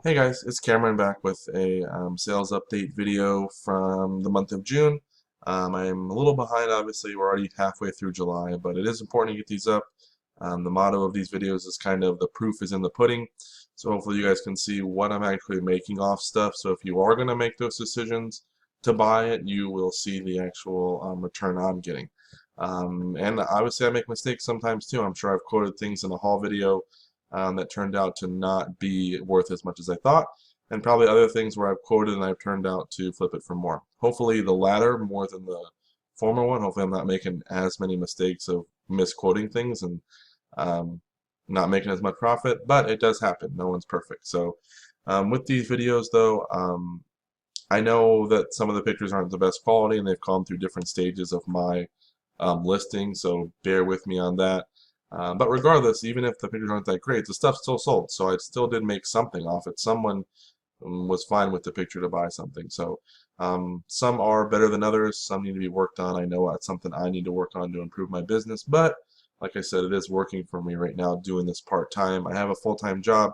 Hey guys, it's Cameron back with a sales update video from the month of June. I'm a little behind, obviously. We're already halfway through July, but it is important to get these up. The motto of these videos is kind of the proof is in the pudding. So hopefully you guys can see what I'm actually making off stuff. So if you are going to make those decisions to buy it, you will see the actual return I'm getting. And obviously I make mistakes sometimes too. I'm sure I've quoted things in a haul video that turned out to not be worth as much as I thought, and probably other things where I've quoted and I've turned out to flip it for more. Hopefully the latter more than the former one. Hopefully I'm not making as many mistakes of misquoting things and um, not making as much profit, but it does happen. No one's perfect. So with these videos though, I know that some of the pictures aren't the best quality and they've gone through different stages of my listing, so bear with me on that. But regardless, even if the pictures aren't that great, the stuff still sold. So I still did make something off it. Someone was fine with the picture to buy something. So some are better than others. Some need to be worked on. I know that's something I need to work on to improve my business. But like I said, it is working for me right now doing this part-time. I have a full-time job.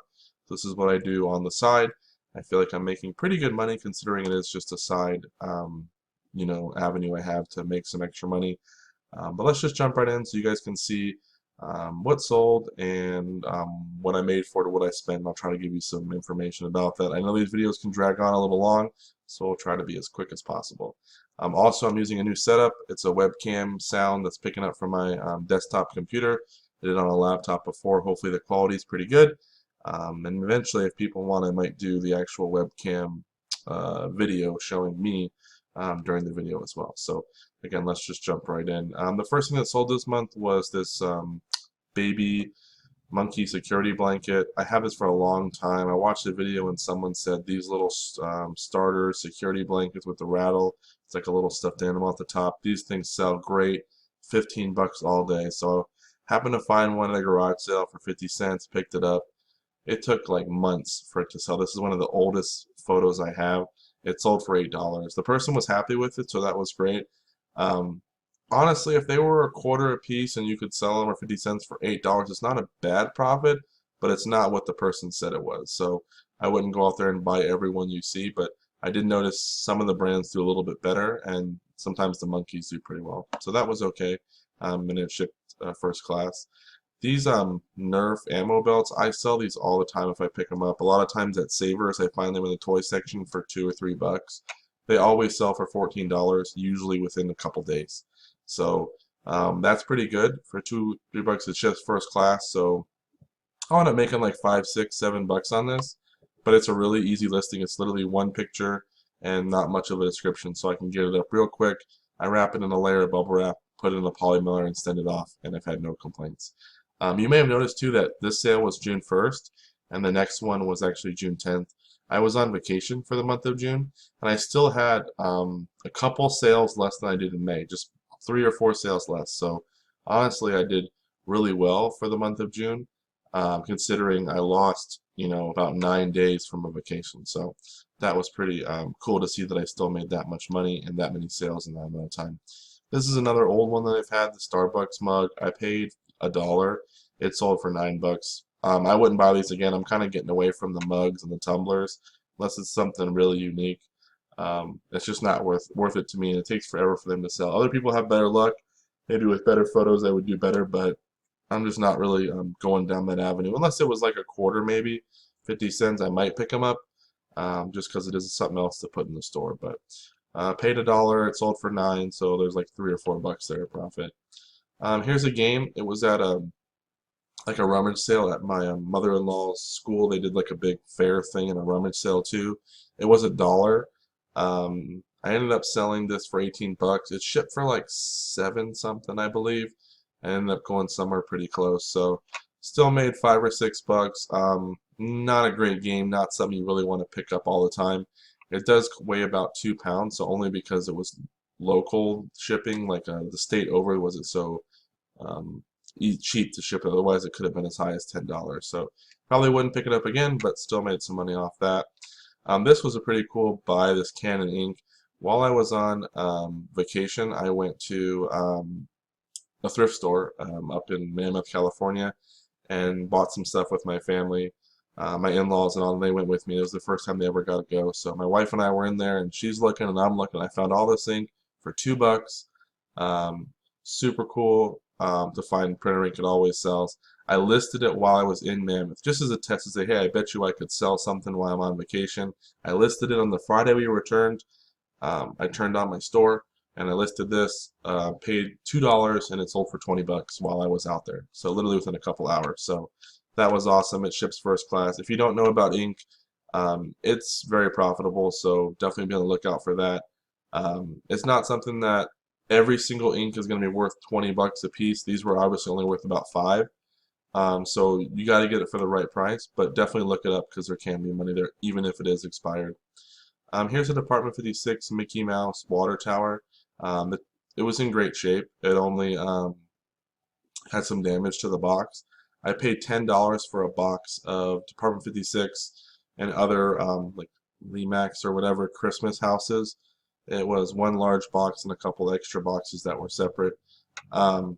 This is what I do on the side. I feel like I'm making pretty good money considering it is just a side, avenue I have to make some extra money. But let's just jump right in so you guys can see what sold and what I made for it, what I spent. I'll try to give you some information about that. I know these videos can drag on a little long, so we'll try to be as quick as possible. Also, I'm using a new setup. It's a webcam sound that's picking up from my desktop computer. I did it on a laptop before. Hopefully the quality is pretty good. And eventually, if people want, I might do the actual webcam video showing me during the video as well. So again, let's just jump right in. The first thing that sold this month was this baby monkey security blanket. I have this for a long time. I watched a video and someone said these little starter security blankets with the rattle. It's like a little stuffed animal at the top. These things sell great, 15 bucks all day. So happened to find one at a garage sale for 50 cents, picked it up. It took like months for it to sell. This is one of the oldest photos I have. It sold for $8. The person was happy with it, so that was great. Um, Honestly, if they were a quarter a piece and you could sell them for 50 cents for $8, it's not a bad profit, but it's not what the person said it was. So I wouldn't go out there and buy every one you see, but I did notice some of the brands do a little bit better, and sometimes the monkeys do pretty well. So that was okay, and it shipped first class. These Nerf ammo belts, I sell these all the time if I pick them up. A lot of times at Savers, I find them in the toy section for $2 or $3. They always sell for $14, usually within a couple days. So that's pretty good for $2, $3. It's just first class. So I end up making like 5, 6, $7 on this. But it's a really easy listing. It's literally one picture and not much of a description, so I can get it up real quick. I wrap it in a layer of bubble wrap, put it in a poly mailer, and send it off, and I've had no complaints. You may have noticed too that this sale was June 1st, and the next one was actually June 10th. I was on vacation for the month of June, and I still had a couple sales less than I did in May, just 3 or 4 sales less. So honestly, I did really well for the month of June, considering I lost, about 9 days from a vacation. So that was pretty cool to see that I still made that much money and that many sales in that amount of time. This is another old one that I've had, the Starbucks mug. I paid $1. It sold for $9. I wouldn't buy these again. I'm kind of getting away from the mugs and the tumblers unless it's something really unique. It's just not worth it to me, and it takes forever for them to sell. Other people have better luck. Maybe with better photos they would do better, but I'm just not really going down that avenue. Unless it was like a quarter, maybe 50 cents, I might pick them up, just because it is something else to put in the store. But paid $1. It sold for 9, so there's like $3 or $4 there profit. Here's a game. It was at like a rummage sale at my mother-in-law's school. They did like a big fair thing and a rummage sale too. It was $1. I ended up selling this for 18 bucks. It shipped for like 7 something, I believe. I ended up going somewhere pretty close. So still made $5 or $6. Not a great game. Not something you really want to pick up all the time. It does weigh about 2 pounds, so only because it was local shipping, like the state over, was it so cheap to ship it. Otherwise, it could have been as high as $10. So probably wouldn't pick it up again, but still made some money off that. This was a pretty cool buy, this Canon ink. While I was on vacation, I went to a thrift store up in Mammoth, California, and bought some stuff with my family. My in-laws and all, and they went with me. It was the first time they ever got to go. So my wife and I were in there, and she's looking and I'm looking. I found all this ink for $2. Um, Super cool to find printer ink. It always sells. I listed it while I was in Mammoth, just as a test to say, hey, I bet you I could sell something while I'm on vacation. I listed it on the Friday we returned. I turned on my store and I listed this, paid $2, and it sold for $20 while I was out there. So literally within a couple hours. So that was awesome. It ships first class. If you don't know about ink, it's very profitable. So definitely be on the lookout for that. It's not something that every single ink is going to be worth $20 a piece. These were obviously only worth about 5. So you got to get it for the right price, but definitely look it up because there can be money there, even if it is expired. Here's a Department 56 Mickey Mouse water tower. It was in great shape. It only had some damage to the box. I paid $10 for a box of Department 56 and other like Remax or whatever Christmas houses. It was one large box and a couple extra boxes that were separate. Um,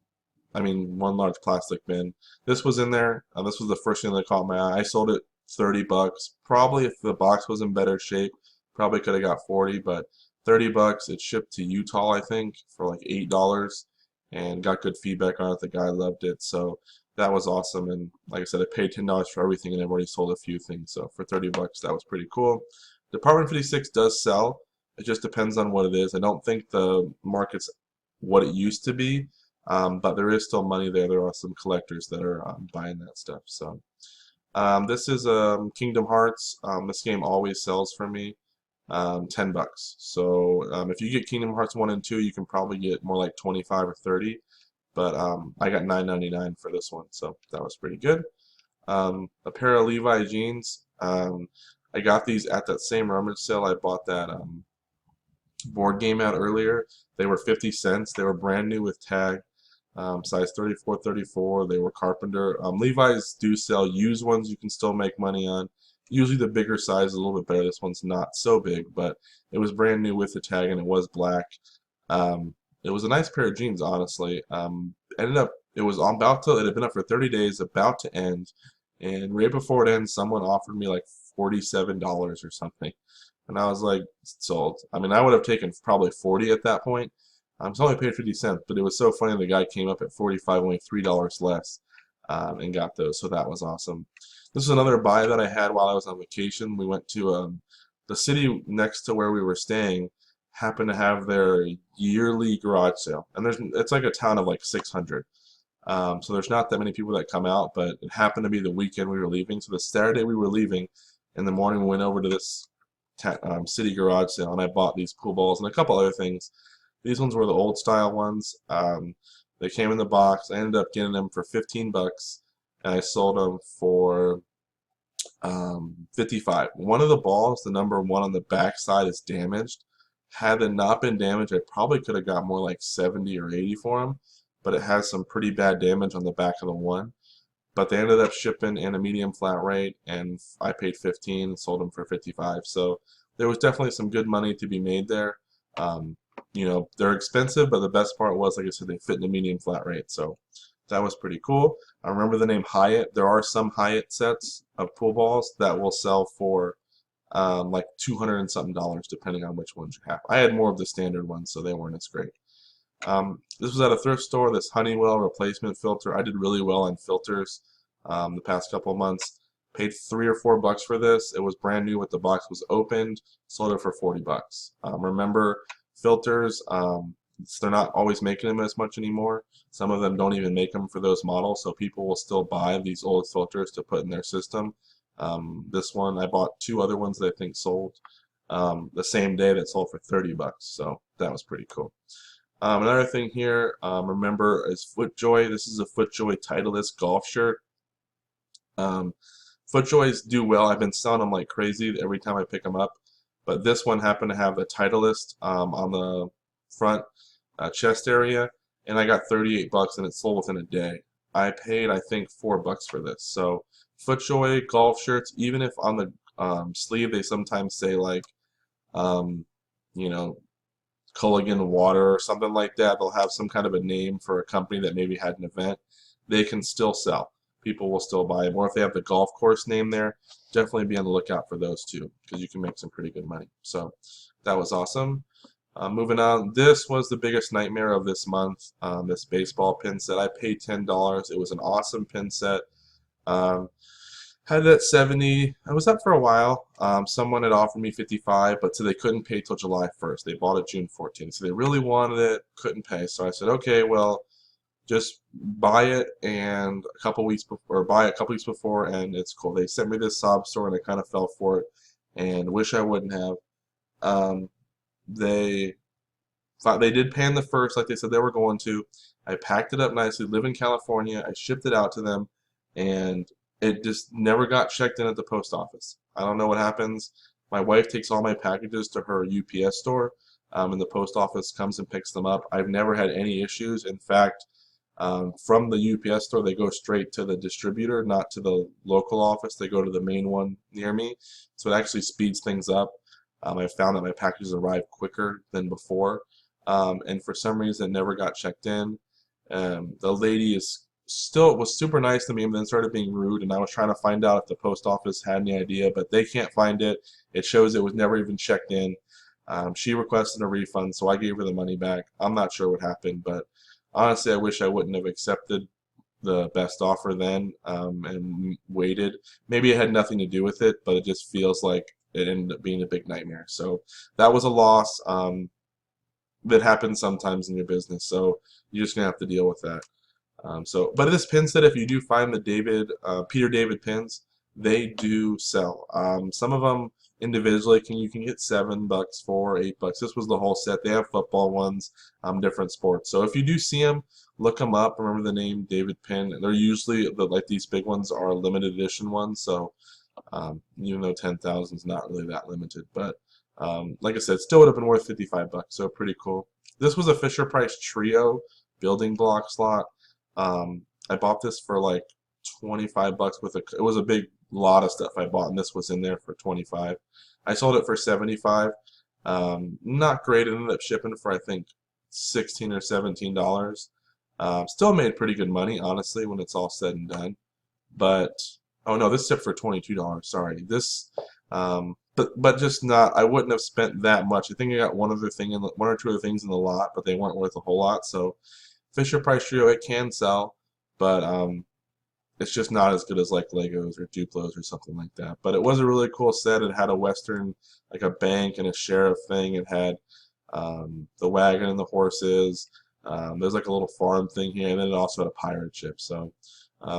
I mean, one large plastic bin. This was in there. This was the first thing that caught my eye. I sold it $30. Probably if the box was in better shape, probably could have got 40, but $30. It shipped to Utah, I think, for like $8, and got good feedback on it. The guy loved it, so that was awesome. And like I said, I paid $10 for everything, and I've already sold a few things. So for $30, that was pretty cool. Department 56 does sell. It just depends on what it is. I don't think the market's what it used to be. But there is still money there. There are some collectors that are buying that stuff. So this is Kingdom Hearts. This game always sells for me $10. So if you get Kingdom Hearts 1 and 2, you can probably get more like 25 or 30. But I got $9.99 for this one, so that was pretty good. A pair of Levi jeans. I got these at that same rummage sale. I bought that board game out earlier. They were 50 cents. They were brand new with tag. Size 34, 34. They were Carpenter. Levi's do sell used ones you can still make money on. Usually the bigger size is a little bit better. This one's not so big, but it was brand new with the tag and it was black. It was a nice pair of jeans, honestly. Ended up, it had been up for 30 days, about to end. And right before it ends, someone offered me like $47 or something. And I was like, sold. I mean, I would have taken probably 40 at that point. So I only paid 50 cents, but it was so funny. The guy came up at 45, only $3 less, and got those. So that was awesome. This is another buy that I had while I was on vacation. We went to the city next to where we were staying. Happened to have their yearly garage sale, and it's like a town of like 600. So there's not that many people that come out, but it happened to be the weekend we were leaving. So the Saturday we were leaving, in the morning we went over to this city garage sale, and I bought these pool balls and a couple other things. These ones were the old style ones. They came in the box. I ended up getting them for $15, and I sold them for 55. One of the balls, the number 1 on the back side, is damaged. Had it not been damaged, I probably could have got more like 70 or 80 for them, but it has some pretty bad damage on the back of the one. But they ended up shipping in a medium flat rate, and I paid 15 and sold them for 55. So there was definitely some good money to be made there. They're expensive, but the best part was, like I said, they fit in a medium flat rate. So that was pretty cool. I remember the name Hyatt. There are some Hyatt sets of pool balls that will sell for like 200 and something dollars, depending on which ones you have. I had more of the standard ones, so they weren't as great. This was at a thrift store, this Honeywell replacement filter. I did really well on filters the past couple of months. Paid $3 or $4 for this. It was brand new when the box was opened. Sold it for $40. Remember, filters, they're not always making them as much anymore. Some of them don't even make them for those models, so people will still buy these old filters to put in their system. This one, I bought 2 other ones that I think sold the same day that sold for $30. So that was pretty cool. Another thing here, remember, is FootJoy. This is a FootJoy Titleist golf shirt. FootJoys do well. I've been selling them like crazy every time I pick them up. But this one happened to have the Titleist on the front chest area, and I got $38 and it sold within a day. I paid, I think, $4 for this. So FootJoy golf shirts, even if on the sleeve they sometimes say like, Culligan Water or something like that. They'll have some kind of a name for a company that maybe had an event. They can still sell. people will still buy them. Or if they have the golf course name there, definitely be on the lookout for those too, because you can make some pretty good money. So that was awesome. Moving on, this was the biggest nightmare of this month. This baseball pin set. I paid $10. It was an awesome pin set. Um, had it at 70. I was up for a while. Someone had offered me 55, but so they couldn't pay till July 1st. They bought it June 14th, so they really wanted it, couldn't pay. So I said, okay, well, just buy it and a couple weeks before, or buy it a couple weeks before, and it's cool. They sent me this sob store, and I kind of fell for it, and wish I wouldn't have. Um, they thought they did pay in the first, like they said they were going to. I packed it up nicely. Live in California. I shipped it out to them, and it just never got checked in at the post office. I don't know what happens. My wife takes all my packages to her UPS store, and the post office comes and picks them up. I've never had any issues. In fact, from the UPS store, they go straight to the distributor, not to the local office. They go to the main one near me, so it actually speeds things up. I found that my packages arrive quicker than before, and for some reason, it never got checked in. The lady was super nice to me, and then started being rude. And I was trying to find out if the post office had any idea, but they can't find it. It shows it was never even checked in. She requested a refund, so I gave her the money back. I'm not sure what happened, but honestly, I wish I wouldn't have accepted the best offer then, and waited. Maybe it had nothing to do with it, but it just feels like it ended up being a big nightmare. So that was a loss. That happens sometimes in your business, so you're just gonna have to deal with that. But this pin set, if you do find the Peter David pins, they do sell. Some of them individually you can get $7, $4, $8. This was the whole set. They have football ones, different sports. So if you do see them, look them up. Remember the name David Pin. They're usually like these big ones are limited edition ones. So even though 10,000 is not really that limited, but like I said, still would have been worth $55. So pretty cool. This was a Fisher Price Trio building block slot. I bought this for like $25 it was a big lot of stuff I bought, and this was in there for 25. I sold it for 75. Not great. It ended up shipping for I think $16 or $17. Still made pretty good money, honestly, when it's all said and done. But oh no, this shipped for $22. Sorry, this. But just not. I wouldn't have spent that much. I think I got one or two other things in the lot, but they weren't worth a whole lot. So Fisher Price Trio, it can sell, but it's just not as good as like Legos or Duplos or something like that. But it was a really cool set. It had a Western, like a bank and a sheriff thing. It had the wagon and the horses. There's like a little farm thing here, and then it also had a pirate ship. So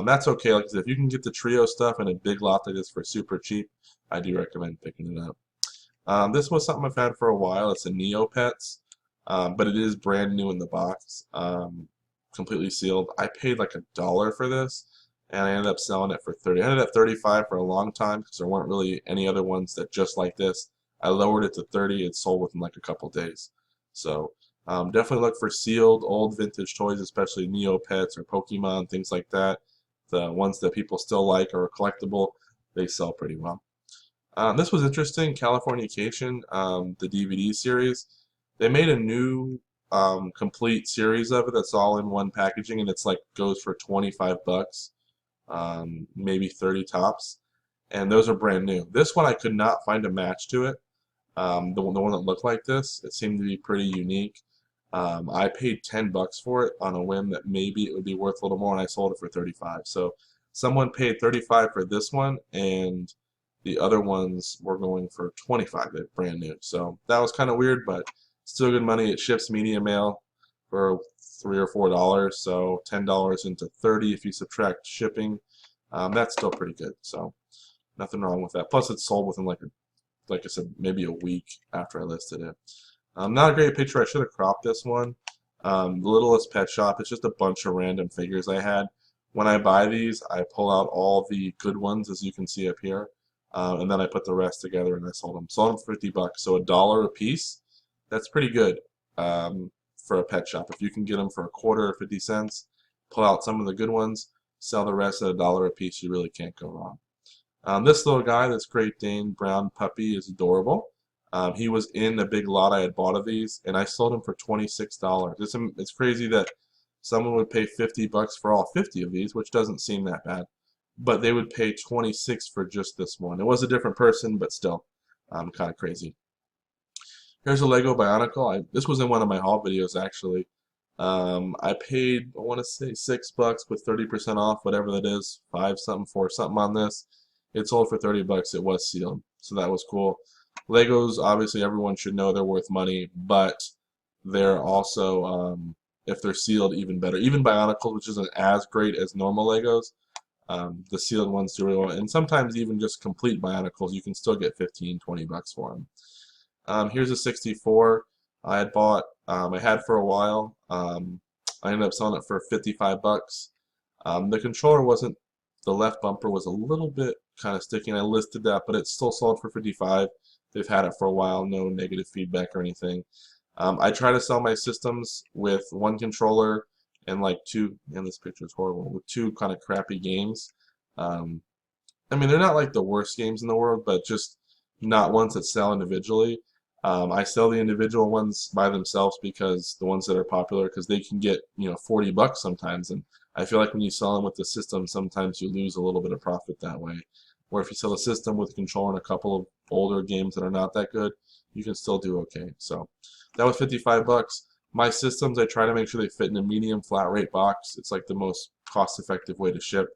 that's okay. Like I said, if you can get the trio stuff in a big lot like this for super cheap, I do recommend picking it up. This was something I've had for a while. It's a Neopets, but it is brand new in the box, completely sealed. I paid like $1 for this, and I ended up selling it for 30. I ended up 35 for a long time because there weren't really any other ones that just like this. I lowered it to 30. It sold within like a couple days. So definitely look for sealed old vintage toys, especially Neopets or Pokemon, things like that. The ones that people still like or are collectible, they sell pretty well. This was interesting, Californication, the DVD series. They made a new complete series of it that's all in one packaging, and it's like goes for $25, maybe 30 tops, and those are brand new. This one I could not find a match to it. The one that looked like this, it seemed to be pretty unique. I paid $10 for it on a whim that maybe it would be worth a little more, and I sold it for 35. So someone paid 35 for this one, and the other ones were going for 25. They're brand new. So that was kind of weird, but still good money. It ships media mail for $3 or $4, so $10 into 30 if you subtract shipping. That's still pretty good. So nothing wrong with that. Plus, it's sold within like I said, maybe a week after I listed it. Not a great picture. I should have cropped this one. The Littlest Pet Shop. It's just a bunch of random figures I had. When I buy these, I pull out all the good ones, as you can see up here, and then I put the rest together and I sold them. Sold them for $50, so $1 a piece. That's pretty good for a pet shop. If you can get them for a quarter or 50 cents, pull out some of the good ones, sell the rest at $1 a piece. You really can't go wrong. This little guy, this Great Dane brown puppy, is adorable. He was in a big lot I had bought of these, and I sold him for $26. It's crazy that someone would pay $50 for all 50 of these, which doesn't seem that bad. but they would pay 26 for just this one. It was a different person, but still, kind of crazy. Here's a Lego Bionicle. This was in one of my haul videos actually. I paid, I want to say $6 with 30% off, whatever that is, 5 something, 4 something on this. It sold for 30 bucks. It was sealed, so that was cool. Legos, obviously, everyone should know they're worth money, but they're also, if they're sealed, even better. Even Bionicles, which isn't as great as normal Legos, the sealed ones do really well. And sometimes even just complete Bionicles, you can still get 15, 20 bucks for them. Here's a 64 I had bought. I had for a while. I ended up selling it for 55 bucks. The controller wasn't, the left bumper was a little bit kind of sticky, and I listed that, but it still sold for 55. They've had it for a while, no negative feedback or anything. I try to sell my systems with one controller and like two, and this picture is horrible, with two kind of crappy games. I mean, they're not like the worst games in the world, but just not ones that sell individually. I sell the individual ones by themselves because the ones that are popular, because they can get 40 bucks sometimes, and I feel like when you sell them with the system, sometimes you lose a little bit of profit that way. Or if you sell a system with a controller and a couple of older games that are not that good, you can still do okay. So that was 55 bucks. My systems, I try to make sure they fit in a medium flat rate box. It's like the most cost effective way to ship.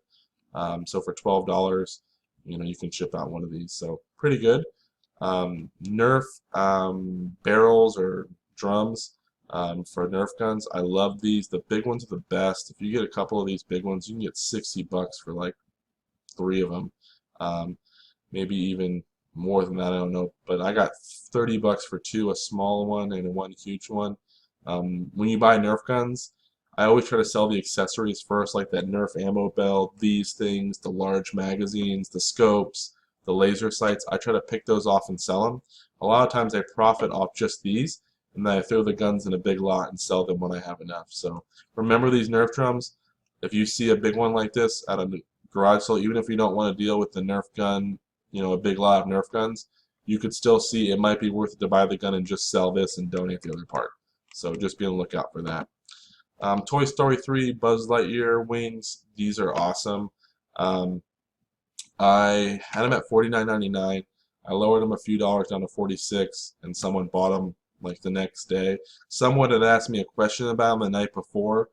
So for $12, you can ship out one of these. So pretty good. Nerf barrels or drums for Nerf guns. I love these. The big ones are the best. If you get a couple of these big ones, you can get 60 bucks for like 3 of them. Maybe even more than that, I don't know. But I got 30 bucks for 2, a small one and one huge one. When you buy Nerf guns, I always try to sell the accessories first, like that Nerf ammo belt, these things, the large magazines, the scopes, the laser sights. I try to pick those off and sell them. A lot of times I profit off just these, and then I throw the guns in a big lot and sell them when I have enough. So remember these Nerf drums. If you see a big one like this at a garage sale, even if you don't want to deal with the Nerf gun, a big lot of Nerf guns, you could still see it might be worth it to buy the gun and just sell this and donate the other part. So just be on the lookout for that. Toy Story 3 Buzz Lightyear wings. These are awesome. I had them at $49.99. I lowered them a few dollars down to $46, and someone bought them like the next day. Someone had asked me a question about them the night before.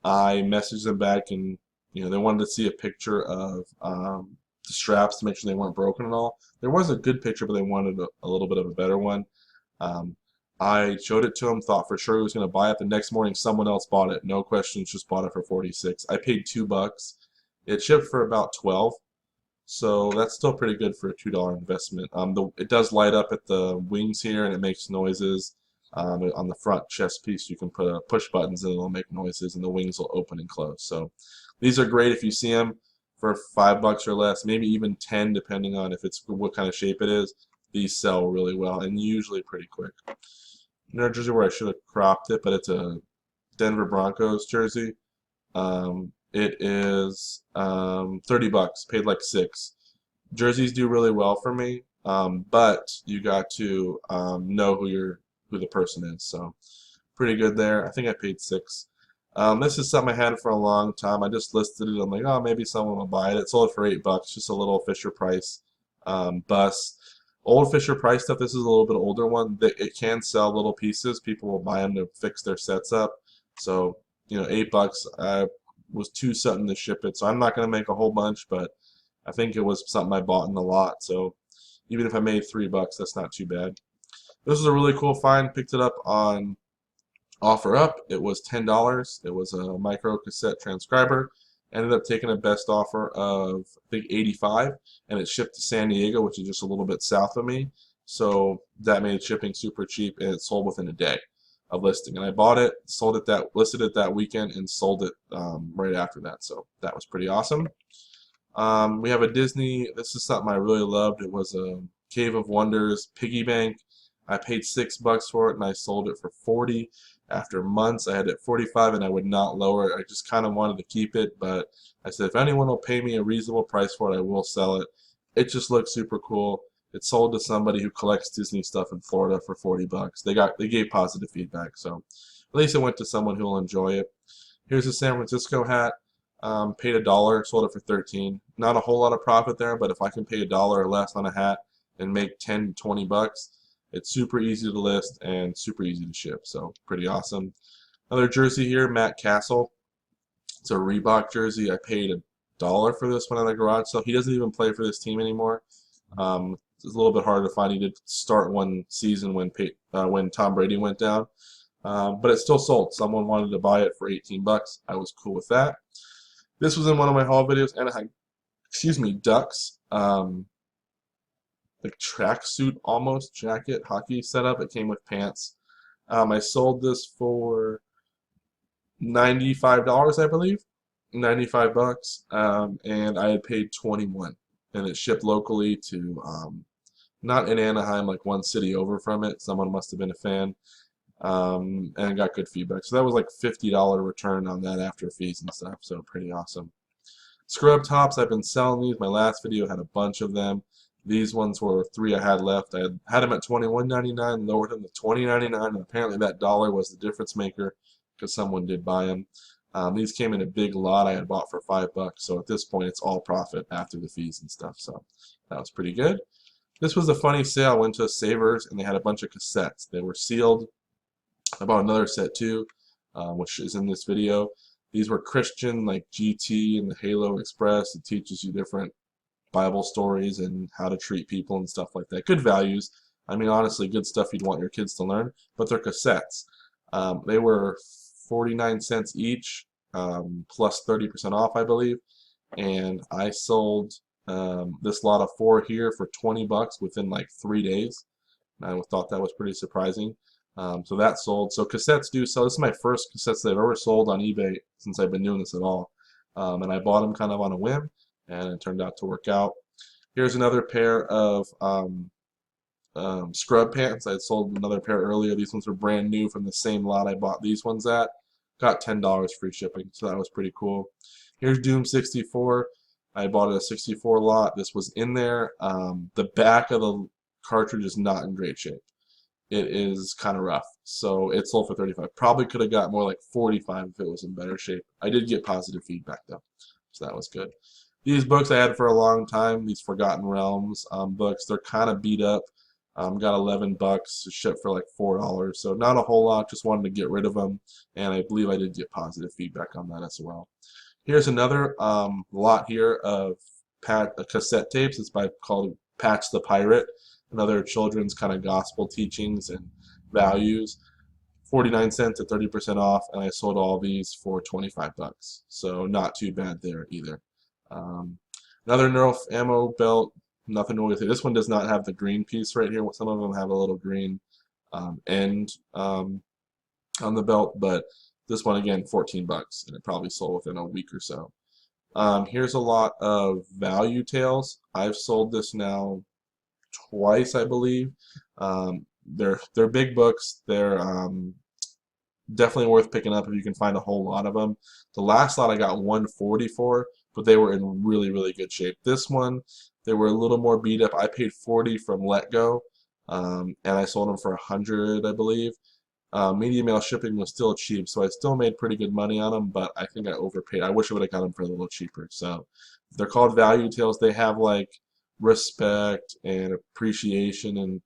I messaged them back, and they wanted to see a picture of the straps to make sure they weren't broken at all. There was a good picture, but they wanted a little bit of a better one. I showed it to him, thought for sure he was going to buy it. The next morning, someone else bought it. No questions, just bought it for 46. I paid $2. It shipped for about 12. So that's still pretty good for a $2 investment. It does light up at the wings here, and it makes noises. On the front chest piece, you can put push buttons, and it'll make noises, and the wings will open and close. So these are great if you see them for $5 or less, maybe even 10, depending on if it's what kind of shape it is. These sell really well and usually pretty quick. Another jersey where I should have cropped it, but it's a Denver Broncos jersey. It is 30 bucks, paid like 6. Jerseys do really well for me, but you got to know who the person is. So pretty good there. I think I paid 6. This is something I had for a long time. I just listed it. I'm like, oh, maybe someone will buy it. It sold for $8, just a little Fisher Price bus. Old Fisher Price stuff. This is a little bit older one. It can sell little pieces. People will buy them to fix their sets up. So $8. I was $2 something to ship it. So I'm not going to make a whole bunch, but I think it was something I bought in the lot. So even if I made $3, that's not too bad. This was a really cool find. Picked it up on OfferUp. It was $10. It was a micro cassette transcriber. Ended up taking a best offer of I think 85, and it shipped to San Diego, which is just a little bit south of me. So that made shipping super cheap, and it sold within a day of listing. And I bought it, listed it that weekend, and sold it right after that. So that was pretty awesome. We have a Disney. This is something I really loved. It was a Cave of Wonders piggy bank. I paid $6 for it, and I sold it for 40. After months, I had it at 45, and I would not lower it. I just kind of wanted to keep it, but I said if anyone will pay me a reasonable price for it, I will sell it. It just looks super cool. It sold to somebody who collects Disney stuff in Florida for 40 bucks. They gave positive feedback, so at least it went to someone who will enjoy it. Here's a San Francisco hat. Paid $1, sold it for 13. Not a whole lot of profit there, but if I can pay $1 or less on a hat and make 10, 20 bucks, it's super easy to list and super easy to ship. So pretty awesome. Another jersey here, Matt Castle. It's a Reebok jersey. I paid $1 for this one at the garage sale. He doesn't even play for this team anymore. It's a little bit harder to find. He did start one season when Tom Brady went down, but it still sold. Someone wanted to buy it for 18 bucks. I was cool with that. This was in one of my haul videos, and it had, excuse me, ducks, like tracksuit almost jacket, hockey setup. It came with pants. I sold this for $95, I believe, 95 bucks, and I had paid 21, and it shipped locally to not in Anaheim, like one city over from it. Someone must have been a fan, and got good feedback. So that was like $50 return on that after fees and stuff. So pretty awesome. Scrub tops, I've been selling these. My last video had a bunch of them. These ones were 3 I had left. I had them at $21.99, lowered them to $20.99, and apparently that dollar was the difference maker because someone did buy them. These came in a big lot I had bought for $5, so at this point it's all profit after the fees and stuff. So that was pretty good. This was a funny sale. I went to Savers and they had a bunch of cassettes. They were sealed. I bought another set too, which is in this video. These were Christian, like GT and the Halo Express. It teaches you different Bible stories and how to treat people and stuff like that. Good values. I mean, honestly, good stuff you'd want your kids to learn, but they're cassettes. They were 49 cents each, plus 30% off, I believe, and I sold this lot of 4 here for 20 bucks within like 3 days. And I thought that was pretty surprising. So that sold. So cassettes do sell. This is my first cassettes that I've ever sold on eBay since I've been doing this at all. And I bought them kind of on a whim, and it turned out to work out. Here's another pair of scrub pants. I had sold another pair earlier. These ones were brand new from the same lot I bought these ones at. Got $10 free shipping, so that was pretty cool. Here's Doom 64. I bought it a 64 lot. This was in there. The back of the cartridge is not in great shape. It is kind of rough, so it sold for 35. Probably could have got more like 45 if it was in better shape. I did get positive feedback though, so that was good. These books I had for a long time. These Forgotten Realms books. They're kind of beat up. Got 11 bucks, shipped for like $4, so not a whole lot. Just wanted to get rid of them, and I believe I did get positive feedback on that as well. Here's another lot here of cassette tapes. It's called Patch the Pirate, another children's kind of gospel teachings and values. 49 cents at 30% off, and I sold all these for 25 bucks. So not too bad there either. Another Nerf ammo belt. Nothing wrong with it. This one does not have the green piece right here. Some of them have a little green end on the belt, but this one again, 14 bucks, and it probably sold within a week or so. Here's a lot of value tails. I've sold this now twice, I believe. They're big books. They're definitely worth picking up if you can find a whole lot of them. The last lot I got 140 for, but they were in really, really good shape. This one, they were a little more beat up. I paid 40 from Let Go, and I sold them for 100, I believe. Medium mail shipping was still cheap, so I still made pretty good money on them, but I think I overpaid. I wish I would have got them for a little cheaper. So they're called value tales. They have like respect and appreciation and,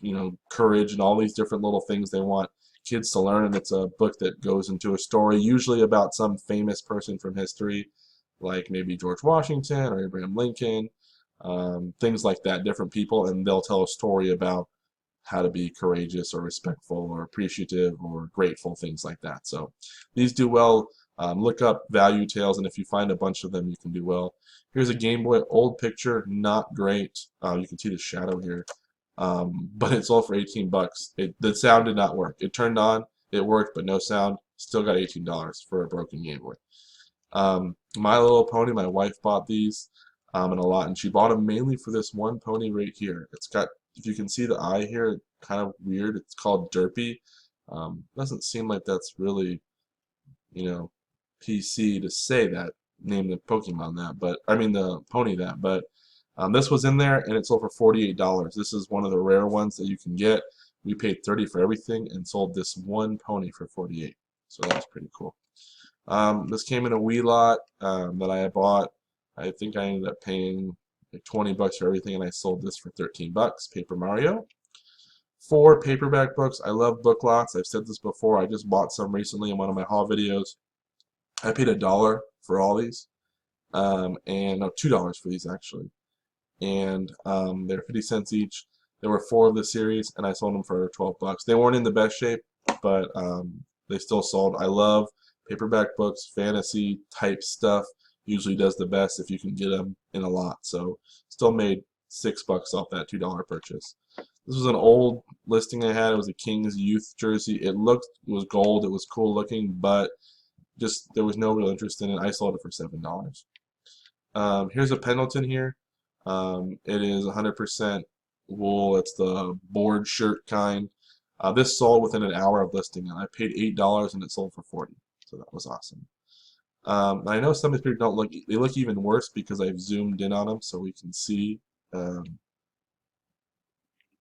you know, courage and all these different little things they want kids to learn. And it's a book that goes into a story, usually about some famous person from history, like maybe George Washington or Abraham Lincoln, things like that, different people, and they'll tell a story about how to be courageous or respectful or appreciative or grateful, things like that. So these do well. Look up value tales, and if you find a bunch of them, you can do well. Here's a Game Boy, old picture, not great. You can see the shadow here, but it sold for 18 bucks. The sound did not work. It turned on, it worked, but no sound. Still got $18 for a broken Game Boy. My Little Pony, my wife bought these in a lot, and she bought them mainly for this one pony right here. It's got, if you can see the eye here, kind of weird. It's called Derpy. Doesn't seem like that's really, you know, PC to say that, name the Pokemon that, but I mean the pony that, but this was in there and it sold for $48. This is one of the rare ones that you can get. We paid 30 for everything and sold this one pony for 48. So that's pretty cool. This came in a Wii lot that I had bought. I think I ended up paying like 20 bucks for everything, and I sold this for 13 bucks. Paper Mario. 4 paperback books. I love book lots. I've said this before. I just bought some recently in one of my haul videos. I paid $1 for all these, and no, $2 for these actually, and they're 50 cents each. There were 4 of the series, and I sold them for 12 bucks. They weren't in the best shape, but they still sold. I love paperback books. Fantasy type stuff usually does the best if you can get them in a lot. So still made 6 bucks off that $2 purchase. This was an old listing I had. It was a Kings Youth jersey. It was gold. It was cool looking, but just there was no real interest in it. I sold it for $7. Here's a Pendleton here. It is 100% wool. It's the board shirt kind. This sold within an hour of listing it. I paid $8 and it sold for 40. So that was awesome. I know some of these people don't look. They look even worse because I've zoomed in on them so we can see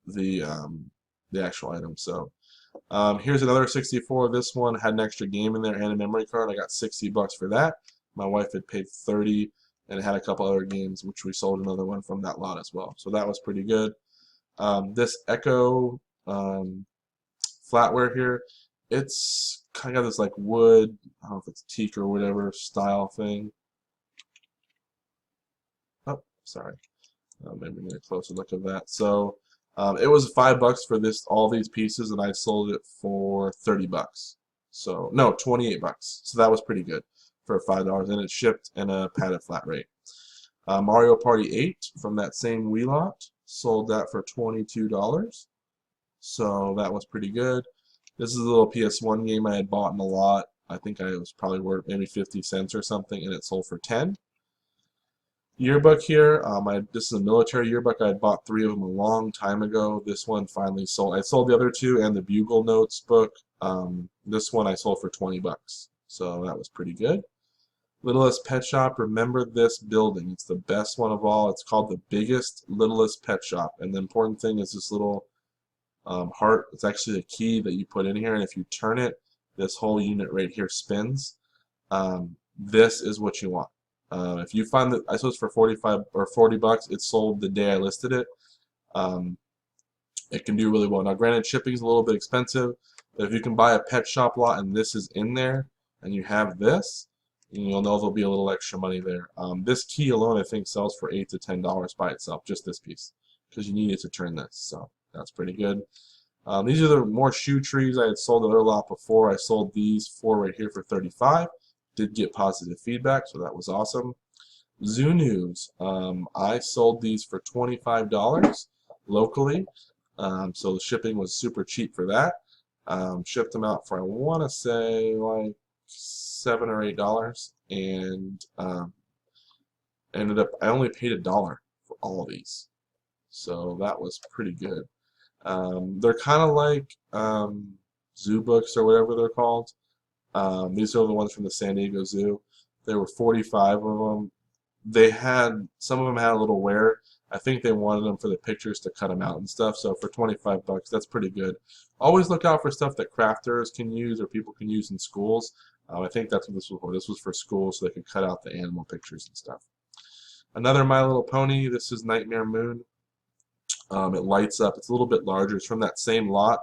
the actual item. So here's another 64. This one had an extra game in there and a memory card. I got 60 bucks for that. My wife had paid 30, and it had a couple other games, which we sold another one from that lot as well. So that was pretty good. This Echo flatware here, it's kind of this like wood, I don't know if it's teak or whatever style thing. Oh, sorry. Maybe get a closer look at that. So it was 5 bucks for all these pieces, and I sold it for 30 bucks. So no, 28 bucks. So that was pretty good for $5, and it shipped in a padded flat rate. Mario Party 8 from that same Wii lot, sold that for $22. So that was pretty good. This is a little PS1 game I had bought in a lot. I think I was probably worth maybe 50 cents or something, and it sold for 10. Yearbook here. This is a military yearbook. I had bought 3 of them a long time ago. This one finally sold. I sold the other 2 and the Bugle Notes book. This one I sold for 20 bucks. So that was pretty good. Littlest Pet Shop. Remember this building. It's the best one of all. It's called the biggest, littlest pet shop. And the important thing is this little heart. It's actually a key that you put in here, and if you turn it, this whole unit right here spins. This is what you want. If you find that, I suppose for 45 or 40 bucks, it sold the day I listed it. It can do really well. Now, granted, shipping is a little bit expensive, but if you can buy a pet shop lot and this is in there, and you have this, you'll know there'll be a little extra money there. This key alone, I think, sells for $8 to $10 by itself, just this piece, because you need it to turn this. So that's pretty good. These are the more shoe trees I had sold the other lot before. I sold these 4 right here for 35. Did get positive feedback, so that was awesome. Zoo News. I sold these for $25 locally, so the shipping was super cheap for that. Shipped them out for, I want to say, like $7 or $8, and ended up, I only paid $1 for all of these, so that was pretty good. They're kind of like zoo books or whatever they're called. These are the ones from the San Diego Zoo. There were 45 of them. Some of them had a little wear. I think they wanted them for the pictures to cut them out and stuff. So for 25 bucks, that's pretty good. Always look out for stuff that crafters can use or people can use in schools. I think that's what this was for. This was for schools so they could cut out the animal pictures and stuff. Another My Little Pony. This is Nightmare Moon. It lights up. It's a little bit larger. It's from that same lot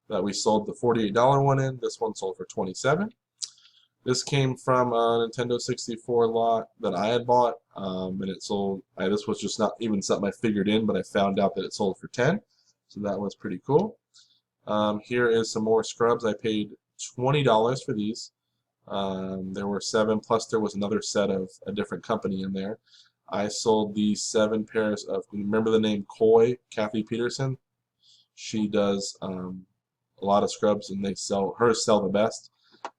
that we sold the $48 one in. This one sold for $27. This came from a Nintendo 64 lot that I had bought, and it sold. This was just not even something I figured in, but I found out that it sold for 10, so that was pretty cool. Here is some more scrubs. I paid $20 for these. There were 7, plus there was another set of a different company in there. I sold these 7 pairs of. Remember the name Koi, Kathy Peterson? She does a lot of scrubs, and hers sell the best.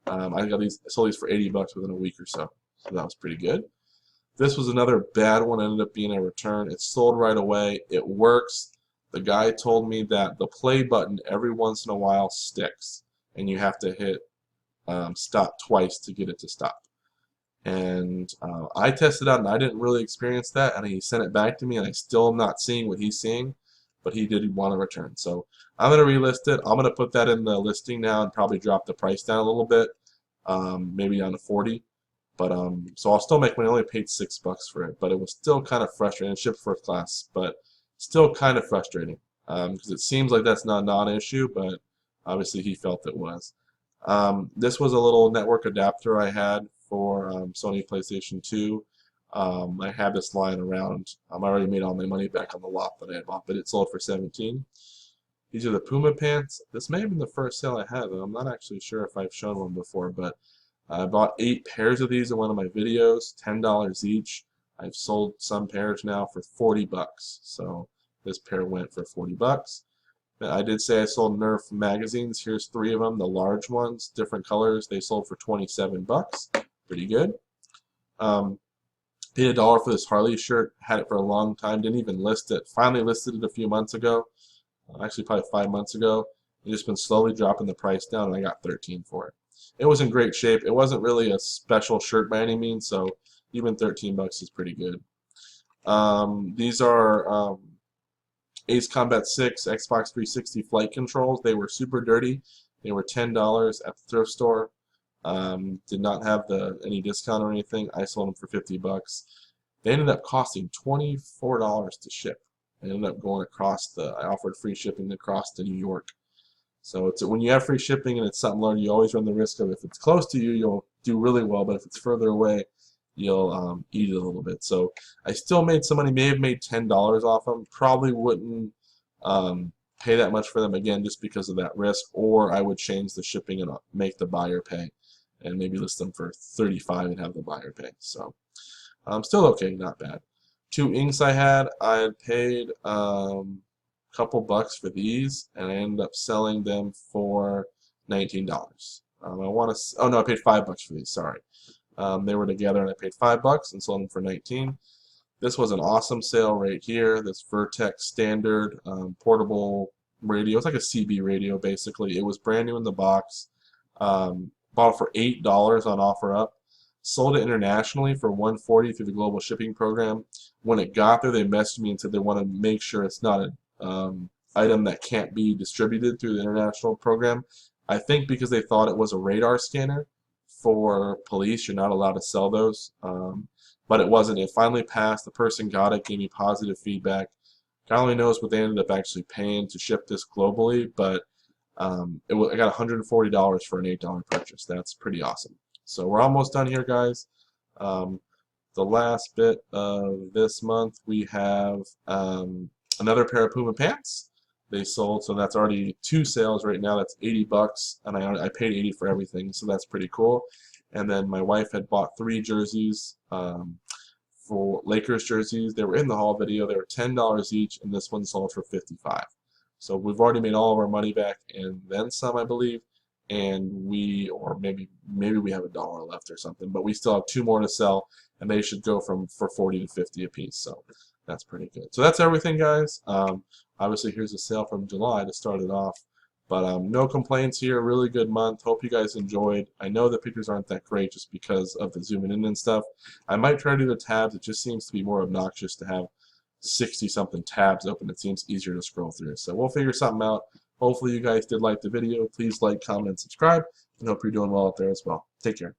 I sold these for 80 bucks within a week or so that was pretty good. This was another bad one. Ended up being a return. It sold right away. It works. The guy told me that the play button every once in a while sticks, and you have to hit stop twice to get it to stop. And I tested out, and I didn't really experience that. And he sent it back to me, and I still am not seeing what he's seeing. But he did want a return. So I'm going to relist it. I'm going to put that in the listing now and probably drop the price down a little bit. maybe down to 40. But so I'll still make money. I only paid $6 for it, but it was still kind of frustrating. It shipped first class, but still kind of frustrating because it seems like that's not a non-issue, but obviously he felt it was. This was a little network adapter I had for Sony PlayStation 2. I had this lying around. I already made all my money back on the lot that I had bought, but it sold for 17. These are the Puma pants. This may have been the first sale I had, though. I'm not actually sure if I've shown one before, but I bought 8 pairs of these in one of my videos, $10 each. I've sold some pairs now for $40, so this pair went for $40. I did say I sold Nerf magazines. Here's 3 of them, the large ones, different colors. They sold for $27. Pretty good. Paid $1 for this Harley shirt. Had it for a long time. Didn't even list it. Finally listed it a few months ago. Actually, probably 5 months ago. It's just been slowly dropping the price down, and I got 13 for it. It was in great shape. It wasn't really a special shirt by any means, so even $13 is pretty good. These are Ace Combat 6 Xbox 360 flight controls. They were super dirty. They were $10 at the thrift store. Did not have any discount or anything. I sold them for $50. They ended up costing $24 to ship. I ended up going across I offered free shipping across to New York. So when you have free shipping and it's something large, you always run the risk of if it's close to you, you'll do really well, but if it's further away, you'll eat it a little bit. So I still made some money, may have made $10 off them. Probably wouldn't pay that much for them again just because of that risk, or I would change the shipping and make the buyer pay and maybe list them for $35 and have the buyer pay. So still okay, not bad. 2 inks I had paid couple bucks for these, and I ended up selling them for $19. I want to. Oh no, I paid $5 for these. Sorry, they were together, and I paid $5 and sold them for 19. This was an awesome sale right here. This Vertex standard portable radio. It's like a CB radio basically. It was brand new in the box. Bought it for $8 on OfferUp. Sold it internationally for $140 through the global shipping program. When it got there, they messaged me and said they want to make sure it's not an item that can't be distributed through the international program. I think because they thought it was a radar scanner for police, you're not allowed to sell those. But it wasn't. It finally passed. The person got it, gave me positive feedback. God only knows what they ended up actually paying to ship this globally, but I got $140 for an $8 purchase. That's pretty awesome. So we're almost done here, guys. The last bit of this month, we have another pair of Puma pants. They sold, so that's already 2 sales right now. That's $80, and I paid $80 for everything, so that's pretty cool. And then my wife had bought 3 jerseys for Lakers jerseys. They were in the haul video. They were $10 each, and this one sold for $55. So we've already made all of our money back and then some, I believe. And or maybe we have $1 left or something, but we still have 2 more to sell, and they should go for 40 to 50 a piece. So that's pretty good. So that's everything, guys. Obviously, here's a sale from July to start it off. But no complaints here. Really good month. Hope you guys enjoyed. I know the pictures aren't that great just because of the zooming in and stuff. I might try to do the tabs. It just seems to be more obnoxious to have 60-something tabs open. It seems easier to scroll through. So we'll figure something out. Hopefully you guys did like the video. Please like, comment, and subscribe. And hope you're doing well out there as well. Take care.